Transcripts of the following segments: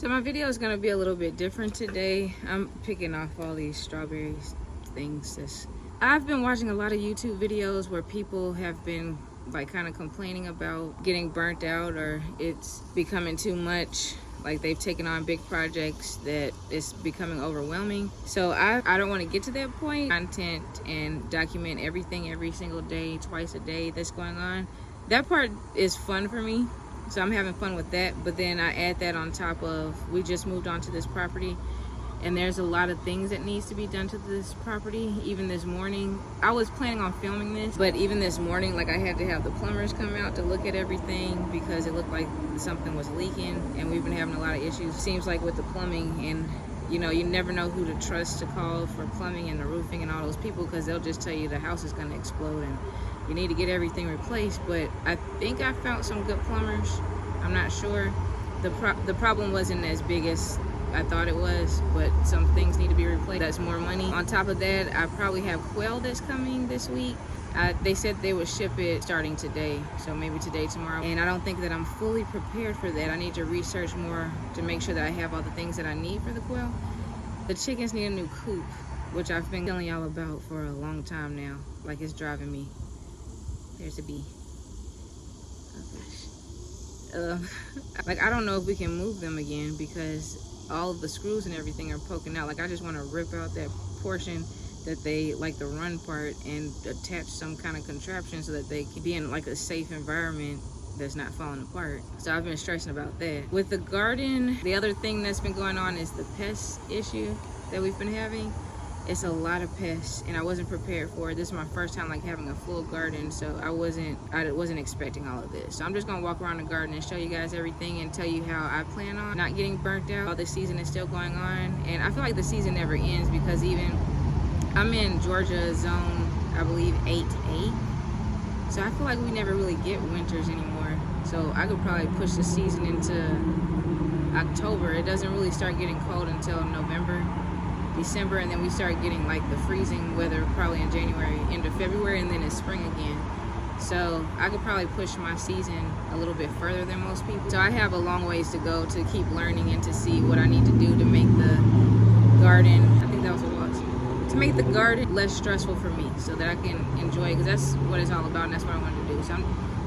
So my video is gonna be a little bit different today. I'm picking off all these strawberries things. I've been watching a lot of YouTube videos where people have been like kind of complaining about getting burnt out or it's becoming too much. Like they've taken on big projects that it's becoming overwhelming. So I don't want to get to that point. Content and document everything every single day, twice a day that's going on. That part is fun for me. So I'm having fun with that. But then I add that on top of, we just moved onto this property and there's a lot of things that needs to be done to this property. Even this morning, I was planning on filming this, but even this morning, like I had to have the plumbers come out to look at everything because it looked like something was leaking and we've been having a lot of issues. Seems like with the plumbing, and you know, you never know who to trust to call for plumbing and the roofing and all those people because they'll just tell you the house is gonna explode and you need to get everything replaced. But I think I found some good plumbers. I'm not sure. The problem wasn't as big as I thought it was, but some things need to be replaced. That's more money. On top of that, I probably have quail that's coming this week. They said they would ship it starting today, so maybe today, tomorrow. And I don't think that I'm fully prepared for that. I need to research more to make sure that I have all the things that I need for the quail. The chickens need a new coop, which I've been telling y'all about for a long time now. Like, it's driving me. There's a bee. Oh, gosh. Like, I don't know if we can move them again because all of the screws and everything are poking out. Like, I just want to rip out that portion that they, like the run part, and attach some kind of contraption so that they can be in like a safe environment that's not falling apart. So I've been stressing about that. With the garden, the other thing that's been going on is the pest issue that we've been having. It's a lot of pests and I wasn't prepared for it. This is my first time like having a full garden, so I wasn't expecting all of this. So I'm just gonna walk around the garden and show you guys everything and tell you how I plan on not getting burnt out while the season is still going on. And I feel like the season never ends because even I'm in Georgia zone, I believe 8-8. So I feel like we never really get winters anymore. So I could probably push the season into October. It doesn't really start getting cold until November, December, and then we start getting like the freezing weather probably in January, end of February, and then it's spring again. So I could probably push my season a little bit further than most people. So I have a long ways to go to keep learning and to see what I need to do to make the garden, I think that was a wasp, to make the garden less stressful for me so that I can enjoy it, because that's what it's all about and that's what I want to do. So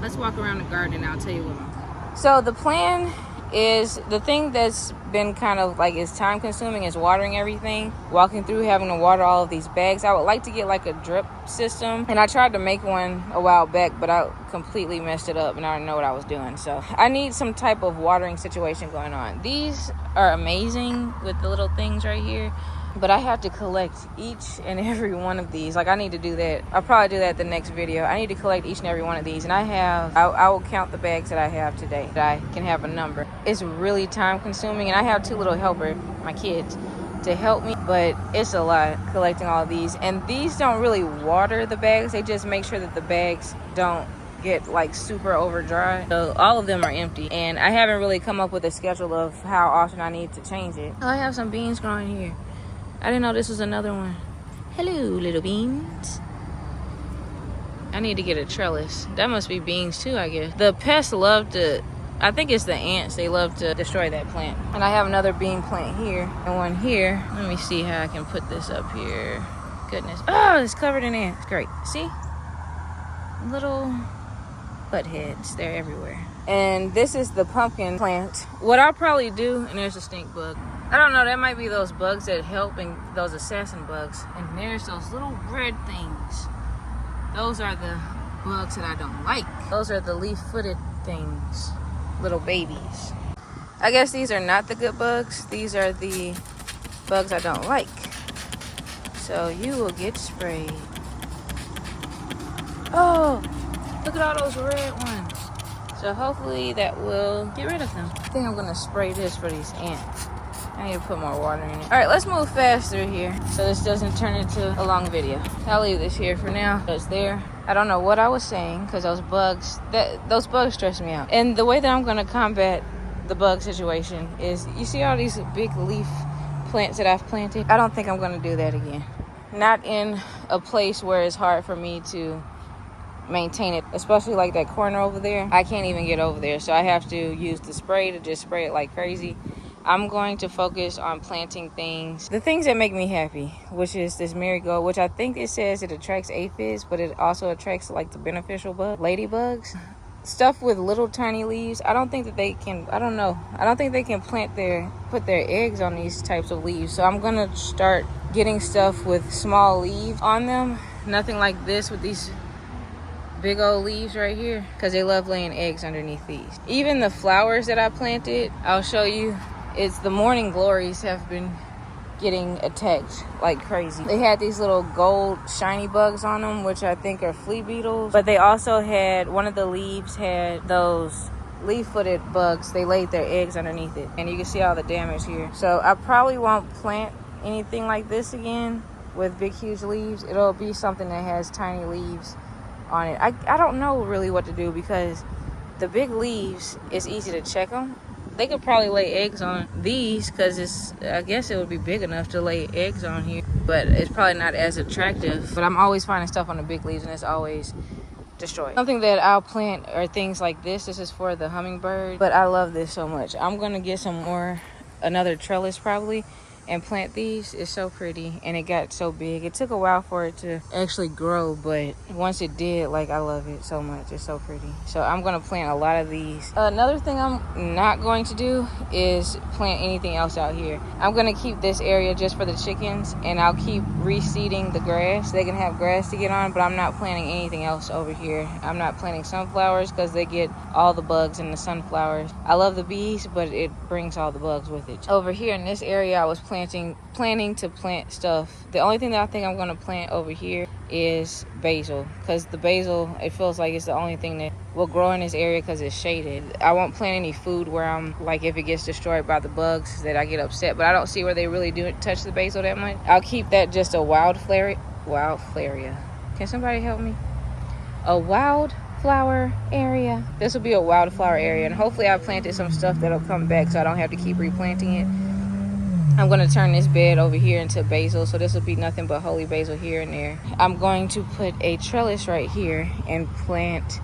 let's walk around the garden and I'll tell you what I'm doing. So the plan is, the thing that's been kind of like is time consuming is watering everything, walking through having to water all of these bags. I would like to get like a drip system, and I tried to make one a while back, but I completely messed it up and I didn't know what I was doing. So I need some type of watering situation going on. These are amazing with the little things right here, but I have to collect each and every one of these. Like, I need to do that. I'll probably do that the next video. I need to collect each and every one of these, and I will count the bags that I have today, that I can have a number. It's really time consuming, and I have two little helpers, my kids, to help me, but it's a lot collecting all of these. And these don't really water the bags, they just make sure that the bags don't get like super over dry. So all of them are empty, and I haven't really come up with a schedule of how often I need to change it. Oh, I have some beans growing here. I didn't know this was another one. Hello, little beans. I need to get a trellis. That must be beans too, I guess. The pests love to, I think it's the ants, they love to destroy that plant. And I have another bean plant here and one here. Let me see how I can put this up here. Goodness. Oh, it's covered in ants. Great. See? Little butt heads. They're everywhere. And this is the pumpkin plant. What I'll probably do, and there's a stink bug. I don't know, that might be those bugs that help, and those assassin bugs. And there's those little red things. Those are the bugs that I don't like. Those are the leaf-footed things, little babies. I guess these are not the good bugs. These are the bugs I don't like. So you will get sprayed. Oh, look at all those red ones. So hopefully that will get rid of them. I think I'm gonna spray this for these ants. I need to put more water in it. All right, let's move faster here so this doesn't turn into a long video. I'll leave this here for now. It's there. I don't know what I was saying because those bugs stress me out. And the way that I'm gonna combat the bug situation is, you see all these big leaf plants that I've planted? I don't think I'm gonna do that again. Not in a place where it's hard for me to maintain it, especially like that corner over there. I can't even get over there, so I have to use the spray to just spray it like crazy. I'm going to focus on planting the things that make me happy, which is this marigold, which I think it says it attracts aphids, but it also attracts like the beneficial ladybugs. Stuff with little tiny leaves. I don't think that they can, I don't know. I don't think they can put their eggs on these types of leaves. So I'm gonna start getting stuff with small leaves on them. Nothing like this with these big old leaves right here, because they love laying eggs underneath these. Even the flowers that I planted, I'll show you. It's the morning glories have been getting attacked like crazy. They had these little gold shiny bugs on them, which I think are flea beetles, but they also had, one of the leaves had those leaf-footed bugs. They laid their eggs underneath it, and you can see all the damage here. So I probably won't plant anything like this again with big huge leaves. It'll be something that has tiny leaves on it. I don't know really what to do, because the big leaves, it's easy to check them. They could probably lay eggs on these, because I guess it would be big enough to lay eggs on here, but it's probably not as attractive. But I'm always finding stuff on the big leaves, and it's always destroyed. Something that I'll plant are things like this. This is for the hummingbird, but I love this so much. I'm gonna get another trellis probably, and plant these. It's so pretty, and it got so big. It took a while for it to actually grow, but once it did, like, I love it so much. It's so pretty. So I'm gonna plant a lot of these. Another thing I'm not going to do is plant anything else out here. I'm gonna keep this area just for the chickens, and I'll keep reseeding the grass. They can have grass to get on, but I'm not planting anything else over here. I'm not planting sunflowers, because they get all the bugs in the sunflowers. I love the bees, but it brings all the bugs with it. Over here in this area, I was planning to plant stuff. The only thing that I think I'm going to plant over here is basil, because the basil, it feels like it's the only thing that will grow in this area because it's shaded. I won't plant any food where I'm like, if it gets destroyed by the bugs, that I get upset, but I don't see where they really do touch the basil that much. I'll keep that just a wildflower. Can somebody help me? A wildflower area. This will be a wildflower area, and hopefully I planted some stuff that'll come back so I don't have to keep replanting it. I'm going to turn this bed over here into basil, so this will be nothing but holy basil here and there. I'm going to put a trellis right here and plant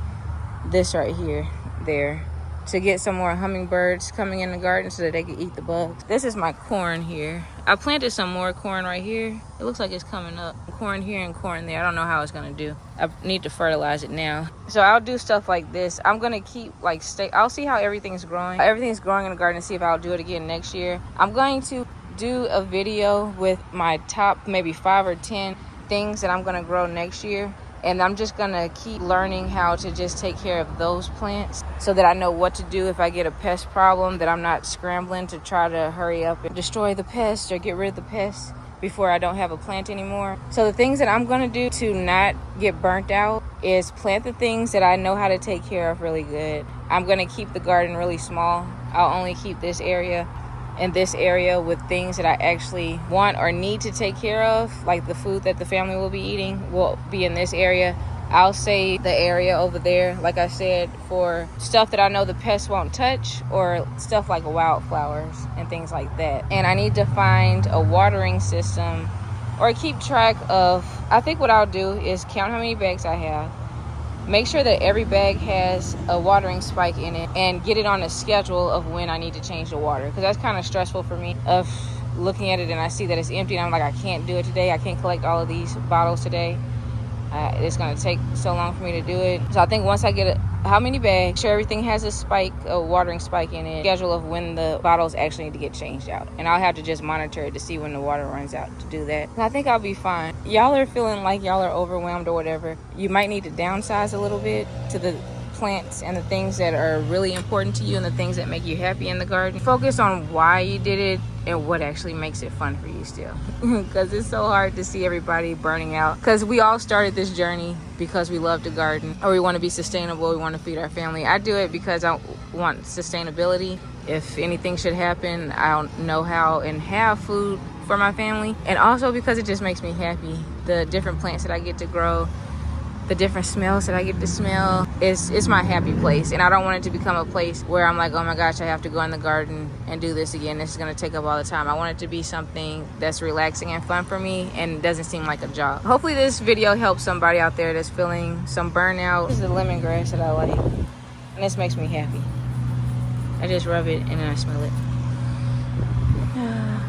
this right here, there, to get some more hummingbirds coming in the garden so that they can eat the bugs. This is my corn here. I planted some more corn right here. It looks like it's coming up. Corn here and corn there. I don't know how it's gonna do. I need to fertilize it now. So I'll do stuff like this. I'm gonna keep I'll see how everything's growing. Everything's growing in the garden and see if I'll do it again next year. I'm going to do a video with my top maybe 5 or 10 things that I'm gonna grow next year. And I'm just gonna keep learning how to just take care of those plants so that I know what to do if I get a pest problem, that I'm not scrambling to try to hurry up and destroy the pest or get rid of the pest before I don't have a plant anymore. So the things that I'm gonna do to not get burnt out is plant the things that I know how to take care of really good. I'm gonna keep the garden really small. I'll only keep this area and this area with things that I actually want or need to take care of, like the food that the family will be eating will be in this area. I'll save the area over there, like I said, for stuff that I know the pests won't touch, or stuff like wildflowers and things like that. And I need to find a watering system or keep track of, I think what I'll do is count how many bags I have, make sure that every bag has a watering spike in it, and get it on a schedule of when I need to change the water, because that's kind of stressful for me, of looking at it and I see that it's empty and I'm like, I can't do it today. I can't collect all of these bottles today. It's going to take so long for me to do it. So I think once I get how many bags, sure everything has a watering spike in it, schedule of when the bottles actually need to get changed out. And I'll have to just monitor it to see when the water runs out to do that. And I think I'll be fine. Y'all are feeling like y'all are overwhelmed or whatever. You might need to downsize a little bit to the plants and the things that are really important to you and the things that make you happy in the garden. Focus on why you did it and what actually makes it fun for you still. Because it's so hard to see everybody burning out. Because we all started this journey because we love to garden, or we want to be sustainable, we want to feed our family. I do it because I want sustainability. If anything should happen, I'll know how and have food for my family. And also because it just makes me happy. The different plants that I get to grow, the different smells that I get to smell, it's my happy place. And I don't want it to become a place where I'm like, oh my gosh, I have to go in the garden and do this again. This is gonna take up all the time. I want it to be something that's relaxing and fun for me and doesn't seem like a job. Hopefully this video helps somebody out there that's feeling some burnout. This is the lemongrass that I like, and this makes me happy. I just rub it and then I smell it. Yeah.